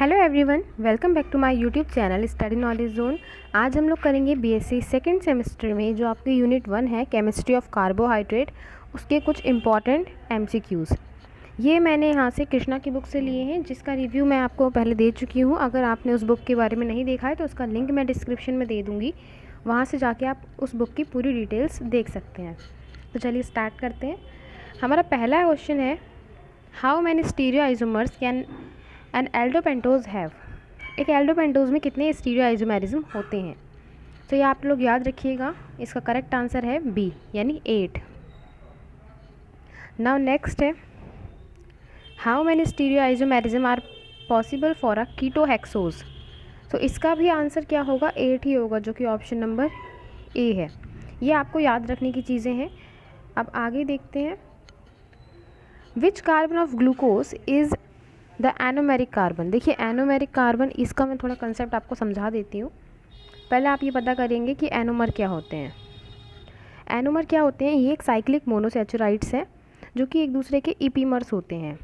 Hello everyone, welcome back to my YouTube channel study knowledge zone. आज हम लोग करेंगे बीएससी सेकंड सेमेस्टर में जो आपकी यूनिट 1 है केमिस्ट्री ऑफ कार्बोहाइड्रेट, उसके कुछ इंपॉर्टेंट एमसीक्यूज़। ये मैंने यहाँ से कृष्णा की बुक से लिए हैं, जिसका रिव्यू मैं आपको पहले दे चुकी हूँ। अगर आपने उस बुक के बारे में नहीं देखा है तो उसका लिंक मैं डिस्क्रिप्शन में दे दूँगी, वहाँ से जाके आप उस बुक की पूरी डिटेल्स देख सकते हैं। तो चलिए स्टार्ट करते हैं। हमारा पहला क्वेश्चन है, how many stereo isomers can an aldopentose have. एक एल्डोपेंटोज में कितने स्टीरियो आइसोमेरिज्म होते हैं? तो ये आप लोग याद रखिएगा, इसका करेक्ट आंसर है बी यानी 8। नाउ नेक्स्ट है, how many stereo isomerism are possible for a ketohexose. तो इसका भी आंसर क्या होगा? 8 ही होगा, जो कि ऑप्शन नंबर ए है। ये आपको याद रखने की चीज़ें हैं। अब आगे देखते हैं, which carbon of glucose is the anomeric carbon. देखिए एनोमेरिक कार्बन, इसका मैं थोड़ा कंसेप्ट आपको समझा देती हूँ। पहले आप ये पता करेंगे कि एनोमर क्या होते हैं। एनोमर क्या होते हैं? ये एक साइक्लिक मोनोसैचुराइड्स है जो कि एक दूसरे के ईपीमर्स होते हैं।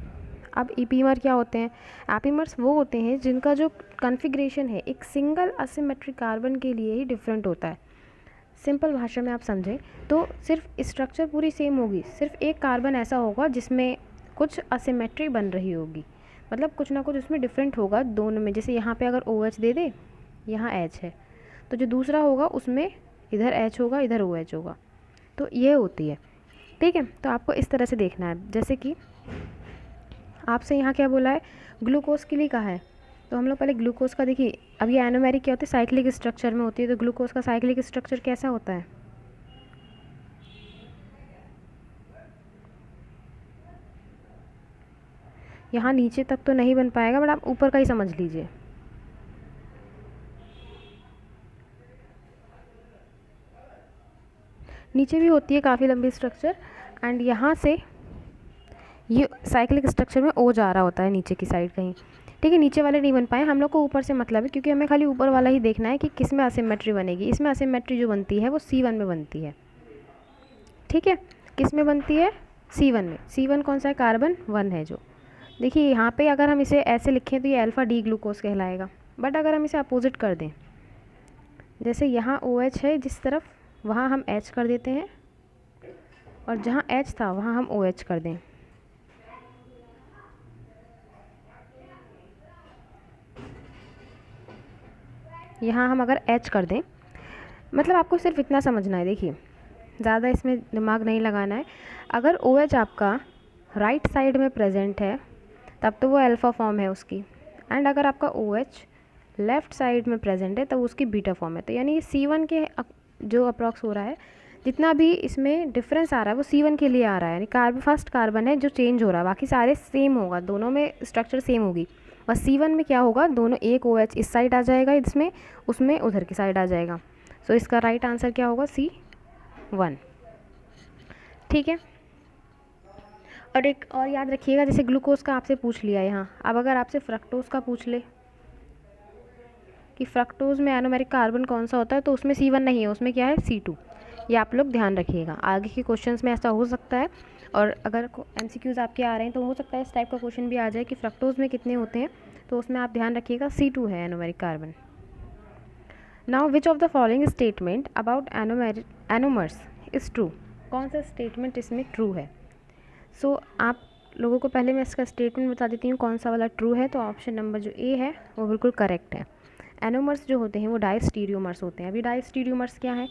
अब ईपीमर क्या होते हैं? एपीमर्स वो होते हैं जिनका जो कॉन्फ़िगरेशन है एक सिंगल असिमेट्रिक कार्बन के लिए ही डिफरेंट होता है। सिंपल भाषा में आप समझें तो सिर्फ स्ट्रक्चर पूरी सेम होगी, सिर्फ एक कार्बन ऐसा होगा जिसमें कुछ असिमेट्री बन रही होगी, मतलब कुछ ना कुछ उसमें डिफरेंट होगा दोनों में। जैसे यहाँ पे अगर OH दे दे, यहाँ H है, तो जो दूसरा होगा उसमें इधर H होगा, इधर OH होगा। तो ये होती है, ठीक है। तो आपको इस तरह से देखना है। जैसे कि आपसे यहाँ क्या बोला है, ग्लूकोज के लिए कहा है, तो हम लोग पहले ग्लूकोज का देखिए। अब ये एनोमेरिक क्या होती है? साइक्लिक स्ट्रक्चर में होती है। तो ग्लूकोज का साइक्लिक स्ट्रक्चर कैसा होता है? यहाँ नीचे तक तो नहीं बन पाएगा, बट आप ऊपर का ही समझ लीजिए। नीचे भी होती है काफ़ी लंबी स्ट्रक्चर, एंड यहाँ से ये साइक्लिक स्ट्रक्चर में O जा रहा होता है नीचे की साइड कहीं, ठीक है। नीचे वाले नहीं बन पाए, हम लोग को ऊपर से मतलब है, क्योंकि हमें खाली ऊपर वाला ही देखना है कि किस में असिमेट्री बनेगी। इसमें असिमेट्री जो बनती है वो C1 में बनती है, ठीक है। किस में बनती है? C1 में। C1 कौन सा है? कार्बन 1 है जो। देखिए यहाँ पे अगर हम इसे ऐसे लिखें तो ये अल्फ़ा डी ग्लूकोज कहलाएगा, बट अगर हम इसे अपोजिट कर दें, जैसे यहाँ OH है जिस तरफ, वहाँ हम H कर देते हैं, और जहाँ H था वहाँ हम OH कर दें। यहाँ हम अगर H कर दें, मतलब आपको सिर्फ इतना समझना है। देखिए ज़्यादा इसमें दिमाग नहीं लगाना है। अगर OH आपका राइट साइड में प्रेजेंट है तब तो वो अल्फ़ा फॉर्म है उसकी, एंड अगर आपका OH लेफ़्ट साइड में प्रेजेंट है तब उसकी बीटा फॉर्म है। तो यानी C1 के जो अप्रॉक्स हो रहा है, जितना भी इसमें डिफरेंस आ रहा है वो C1 के लिए आ रहा है। यानी फर्स्ट कार्बन है जो चेंज हो रहा है, बाकी सारे सेम होगा, दोनों में स्ट्रक्चर सेम होगी। बस C1 में क्या होगा, दोनों एक OH इस साइड आ जाएगा इसमें, उसमें उधर की साइड आ जाएगा। सो इसका राइट आंसर क्या होगा? C1, ठीक है। और एक और याद रखिएगा, जैसे ग्लूकोज का आपसे पूछ लिया यहाँ, अब अगर आपसे फ्रक्टोज का पूछ ले कि फ्रक्टोज में एनोमेरिक कार्बन कौन सा होता है, तो उसमें C1 नहीं है, उसमें क्या है? C2। ये आप लोग ध्यान रखिएगा, आगे के क्वेश्चंस में ऐसा हो सकता है। और अगर MCQs आपके आ रहे हैं तो हो सकता है इस टाइप का क्वेश्चन भी आ जाए कि फ्रक्टोज में कितने होते हैं, तो उसमें आप ध्यान रखिएगा C2 है anomeric carbon. Now which of the following statement about anomers is true. कौन सा स्टेटमेंट इसमें ट्रू है? सो आप लोगों को पहले मैं इसका स्टेटमेंट बता देती हूँ कौन सा वाला ट्रू है। तो ऑप्शन नंबर जो ए है वो बिल्कुल करेक्ट है। एनोमर्स जो होते हैं वो डाइस्टीरियोमर्स होते हैं। अभी डाइस्टीरियोमर्स क्या है?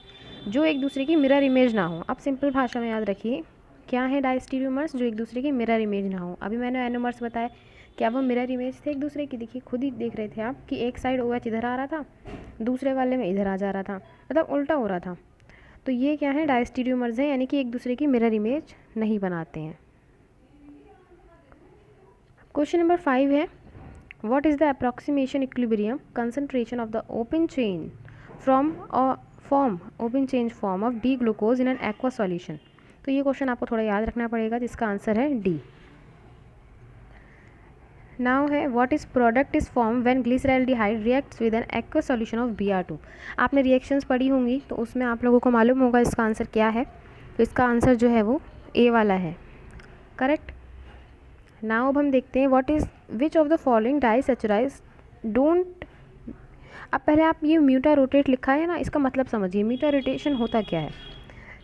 जो एक दूसरे की मिरर इमेज ना हो। आप सिंपल भाषा में याद रखिए, क्या है डाइस्टीरियोमर्स? जो एक दूसरे की मिरर इमेज ना हो। अभी मैंने एनोमर्स बताया, क्या वो मिरर इमेज थे एक दूसरे की? देखिए खुद ही देख रहे थे आप कि एक साइड OH इधर आ रहा था, दूसरे वाले में इधर आ जा रहा था, मतलब उल्टा हो रहा था। तो ये क्या है? डाइस्टीरियोमर्स हैं, यानी कि एक दूसरे की मिरर इमेज नहीं बनाते हैं। क्वेश्चन नंबर 5 है, what is the approximation equilibrium concentration of the open chain from a form of D-glucose in an aqueous solution। तो ये क्वेश्चन आपको थोड़ा याद रखना पड़ेगा, जिसका आंसर है डी। नाउ है, what is product is form when glyceraldehyde reacts with an aqueous solution of Br2। आपने रिएक्शंस पढ़ी होंगी तो उसमें आप लोगों को मालूम होगा इसका आंसर क्या है। तो इसका आंसर जो है वो ए वाला है, करेक्ट। नाउ अब हम देखते हैं, what is which of the following disaccharide don't. अब पहले आप ये म्यूटा रोटेट लिखा है ना, इसका मतलब समझिए। म्यूटा रोटेशन होता क्या है,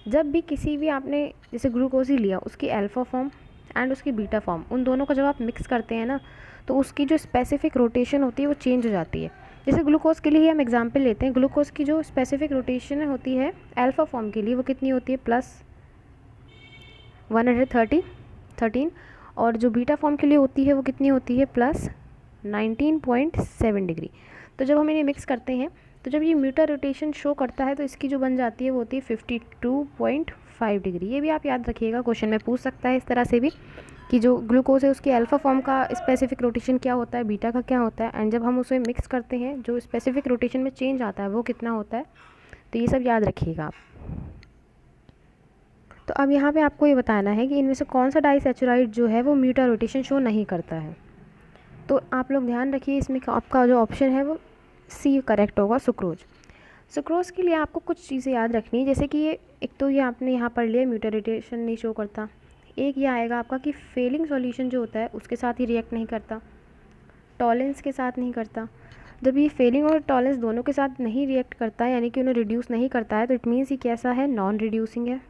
जब भी किसी भी आपने जैसे ग्लूकोज ही लिया, उसकी अल्फ़ा फॉर्म एंड उसकी बीटा फॉर्म, उन दोनों को जब आप मिक्स करते हैं ना, तो उसकी जो स्पेसिफिक रोटेशन होती है वो चेंज हो जाती है। जैसे ग्लूकोज के लिए हम एग्जांपल लेते हैं, ग्लूकोज की जो स्पेसिफिक रोटेशन होती है अल्फ़ा फॉर्म के लिए वो कितनी होती है, +113, और जो बीटा फॉर्म के लिए होती है वो कितनी होती है, +19.7 डिग्री। तो जब हम इन्हें मिक्स करते हैं, तो जब ये म्यूटा रोटेशन शो करता है तो इसकी जो बन जाती है वो होती है 52.5 डिग्री। ये भी आप याद रखिएगा, क्वेश्चन में पूछ सकता है इस तरह से भी कि जो ग्लूकोज है उसकी अल्फ़ा फॉर्म का स्पेसिफिक रोटेशन क्या होता है, बीटा का क्या होता है, एंड जब हम उसे मिक्स करते हैं जो स्पेसिफिक रोटेशन में चेंज आता है वो कितना होता है। तो ये सब याद रखिएगा आप। तो अब यहाँ पे आपको ये बताना है कि इनमें से कौन सा डाइसैचराइड जो है वो म्यूटा रोटेशन शो नहीं करता है। तो आप लोग ध्यान रखिए, इसमें आपका जो ऑप्शन है वो सी करेक्ट होगा, सुक्रोज। सुक्रोज के लिए आपको कुछ चीज़ें याद रखनी है, जैसे कि ये एक तो ये आपने यहाँ पढ़ लिया म्यूटा रोटेशन नहीं शो करता। एक ये आएगा आपका कि फेलिंग सॉल्यूशन जो होता है उसके साथ ही रिएक्ट नहीं करता, टॉलेंस के साथ नहीं करता। जब ये फेलिंग और टॉलेंस दोनों के साथ नहीं रिएक्ट करता है, यानी कि उन्हें रिड्यूस नहीं करता है, तो इट मीन्स ये कैसा है, नॉन रिड्यूसिंग है।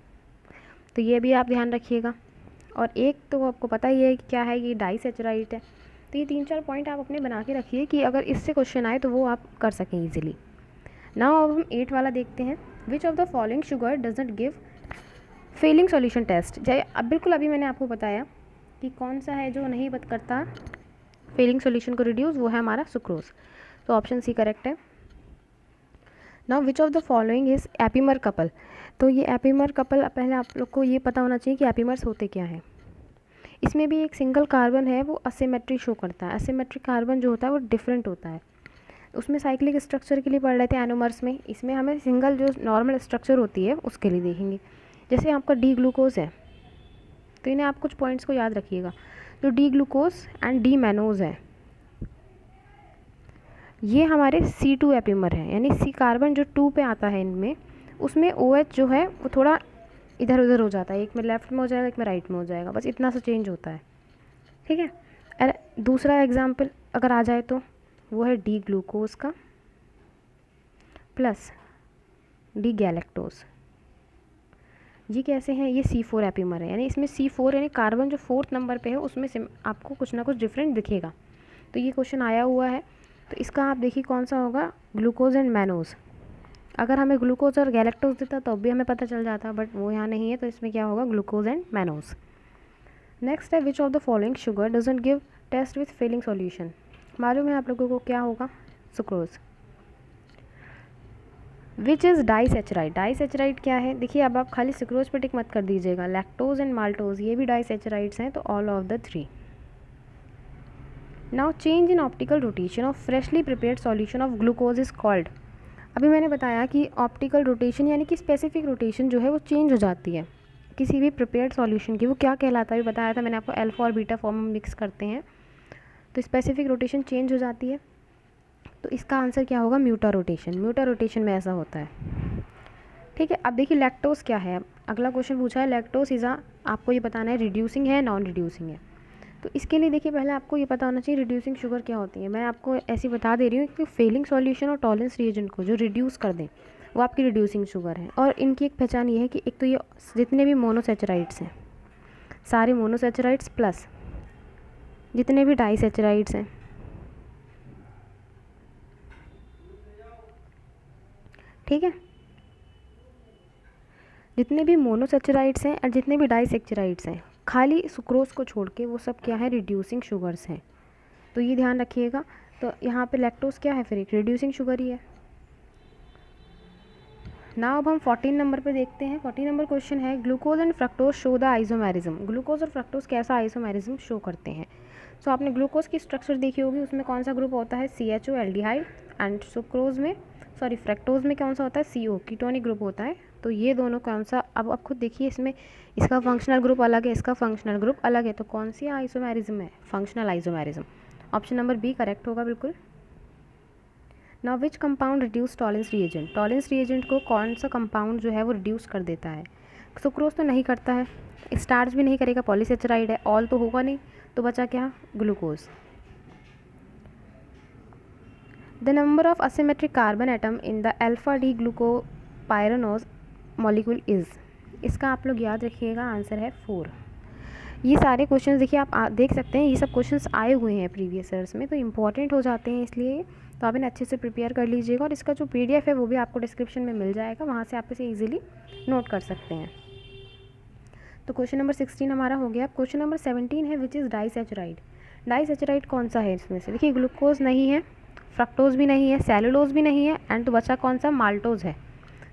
तो ये भी आप ध्यान रखिएगा। और एक तो आपको पता ही है कि क्या है, ये डाइसैचराइड है। तो ये 3-4 पॉइंट आप अपने बना के रखिए कि अगर इससे क्वेश्चन आए तो वो आप कर सकें ईजिली। नाउ अब हम 8 वाला देखते हैं। Which of the following sugar doesn't give Fehling solution test. अब बिल्कुल अभी मैंने आपको बताया कि कौन सा है जो नहीं करता फेलिंग सॉल्यूशन को रिड्यूस, वो है हमारा सुक्रोज। तो ऑप्शन सी करेक्ट है। Now which of the following is epimer couple. तो ये एपीमर कपल, पहले आप लोग को ये पता होना चाहिए कि एपीमर्स होते क्या हैं। इसमें भी एक सिंगल कार्बन है वो असिमेट्री शो करता है। असिमेट्रिक कार्बन जो होता है वो डिफरेंट होता है। उसमें साइक्लिक स्ट्रक्चर के लिए पढ़ रहे थे एनोमर्स में, इसमें हमें सिंगल जो नॉर्मल स्ट्रक्चर होती है उसके लिए देखेंगे। जैसे आपका डी ग्लूकोज है, तो इन्हें आप कुछ पॉइंट्स को याद रखिएगा। जो D glucose and D mannose है, ये हमारे C2 एपीमर है, यानी सी कार्बन जो 2 पे आता है इनमें, उसमें OH जो है वो थोड़ा इधर उधर हो जाता है, एक में लेफ्ट में हो जाएगा, एक में राइट में हो जाएगा, बस इतना सा चेंज होता है। ठीक है। और दूसरा एग्जाम्पल अगर आ जाए तो वो है डी ग्लूकोज का प्लस डी गैलेक्टोज। ये कैसे हैं, ये C4 एपीमर है, यानी इसमें C4 यानी कार्बन जो 4th नंबर पे है उसमें आपको कुछ ना कुछ डिफरेंट दिखेगा। तो ये क्वेश्चन आया हुआ है, तो इसका आप देखिए कौन सा होगा, ग्लूकोज एंड मैनोज। अगर हमें ग्लूकोज और गैलेक्टोज देता तो भी हमें पता चल जाता, बट वो यहाँ नहीं है, तो इसमें क्या होगा, ग्लूकोज एंड मैनोज। नेक्स्ट है which of the following sugar doesn't give test with Fehling solution. मालूम है आप लोगों को क्या होगा, सुक्रोज। Which is डाइसैचराइड। डाइसैचराइड क्या है, देखिए अब आप खाली सुक्रोज पर टिक मत कर दीजिएगा, लैक्टोज एंड माल्टोज ये भी डाइसैचराइड्स हैं, तो all of the 3। Now change in optical rotation of freshly prepared solution of glucose is called. अभी मैंने बताया कि ऑप्टिकल रोटेशन यानी कि स्पेसिफिक रोटेशन जो है वो चेंज हो जाती है किसी भी प्रिपेयर्ड सॉल्यूशन की, वो क्या कहलाता है, भी बताया था मैंने आपको, अल्फा और बीटा फॉर्म में मिक्स करते हैं तो स्पेसिफिक रोटेशन चेंज हो जाती है। तो इसका आंसर क्या होगा, म्यूटा रोटेशन। म्यूटा रोटेशन में ऐसा होता है। ठीक है। अब देखिए लैक्टोज क्या है, अगला क्वेश्चन पूछा है लैक्टोज इज़ आपको ये बताना है रिड्यूसिंग है नॉन रिड्यूसिंग है। तो इसके लिए देखिए पहले आपको ये पता होना चाहिए रिड्यूसिंग शुगर क्या होती है। मैं आपको ऐसी बता दे रही हूँ कि फेलिंग सॉल्यूशन और टॉलेंस रिएजेंट को जो रिड्यूस कर दें वो आपकी रिड्यूसिंग शुगर है। और इनकी एक पहचान ये है कि एक तो ये जितने भी मोनोसैचराइड्स हैं, सारे मोनोसैचराइड्स प्लस जितने भी डाइसैचराइड्स हैं, ठीक है, जितने भी मोनोसैचराइड्स हैं और जितने भी डाइसैचराइड्स हैं, खाली सुक्रोज को छोड़ के वो सब क्या है, रिड्यूसिंग शुगर्स हैं। तो ये ध्यान रखिएगा। तो यहाँ पे लैक्टोज क्या है, फिर एक रिड्यूसिंग शुगर ही है ना। अब हम 14 नंबर पे देखते हैं। 14 नंबर क्वेश्चन है glucose and fructose show the isomerism. Glucose और फ्रक्टोज कैसा आइसोमेरिज्म शो करते हैं। सो आपने ग्लूकोज की स्ट्रक्चर देखी होगी, उसमें कौन सा ग्रुप होता है, CHO एल्डिहाइड, एंड सुक्रोज में फ्रक्टोज में कौन सा होता है, CO कीटोनिक ग्रुप होता है। तो ये दोनों कौन सा, अब आप खुद देखिए, इसमें इसका फंक्शनल ग्रुप अलग है, इसका फंक्शनल ग्रुप अलग है, तो कौन सी आइसोमेरिज्म है, functional isomerism. Option number B correct होगा बिल्कुल। Now which compound reduce Tollens reagent. Tollens reagent को कौन सा कंपाउंड जो है वो रिड्यूस कर देता है। सुक्रोज तो नहीं करता है, स्टार्च भी नहीं करेगा, पॉलीसेचराइड है, ऑल तो होगा नहीं, तो बचा क्या, glucose. The number of asymmetric carbon atom in the alpha D glucopyranose molecule is. इसका आप लोग याद रखिएगा, आंसर है 4। ये सारे क्वेश्चंस देखिए आप देख सकते हैं, ये सब क्वेश्चंस आए हुए हैं प्रीवियस ईयर्स में, तो इंपॉर्टेंट हो जाते हैं, इसलिए तो आप इन्हें अच्छे से प्रिपेयर कर लीजिएगा। और इसका जो PDF है वो भी आपको डिस्क्रिप्शन में मिल जाएगा, वहाँ से आप इसे ईजिली नोट कर सकते हैं। तो क्वेश्चन नंबर 16 हमारा हो गया। क्वेश्चन नंबर 17 है विच इज़ डाइसैचराइड। डाइसैचराइड कौन सा है इसमें से? देखिए ग्लूकोज नहीं है, फ्रक्टोज भी नहीं है, सेलुलोज भी नहीं है, एंड तो बचा कौन सा? माल्टोज है।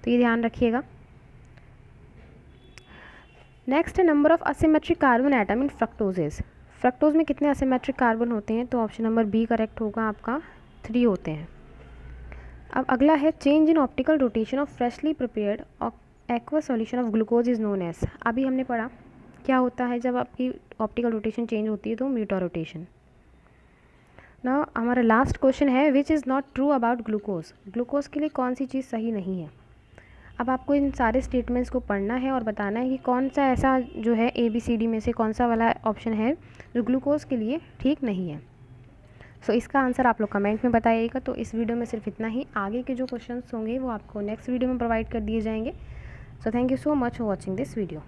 तो ये ध्यान रखिएगा। नेक्स्ट है number of asymmetric carbon atom in fructoses. Fructose में कितने असिमेट्रिक कार्बन होते हैं? तो ऑप्शन नंबर बी करेक्ट होगा आपका, 3 होते हैं। अब अगला है change in optical rotation of freshly prepared aqua solution of glucose is known as. अभी हमने पढ़ा क्या होता है जब आपकी ऑप्टिकल रोटेशन चेंज होती है, तो म्यूटा रोटेशन। ना हमारा लास्ट क्वेश्चन है which is not true about glucose. Glucose के लिए कौन सी चीज़ सही नहीं है? अब आपको इन सारे स्टेटमेंट्स को पढ़ना है और बताना है कि कौन सा ऐसा जो है ABCD में से कौन सा वाला ऑप्शन है जो ग्लूकोज के लिए ठीक नहीं है। सो इसका आंसर आप लोग कमेंट में बताइएगा। तो इस वीडियो में सिर्फ इतना ही, आगे के जो क्वेश्चंस होंगे वो आपको नेक्स्ट वीडियो में प्रोवाइड कर दिए जाएंगे। So thank you so much for watching this video.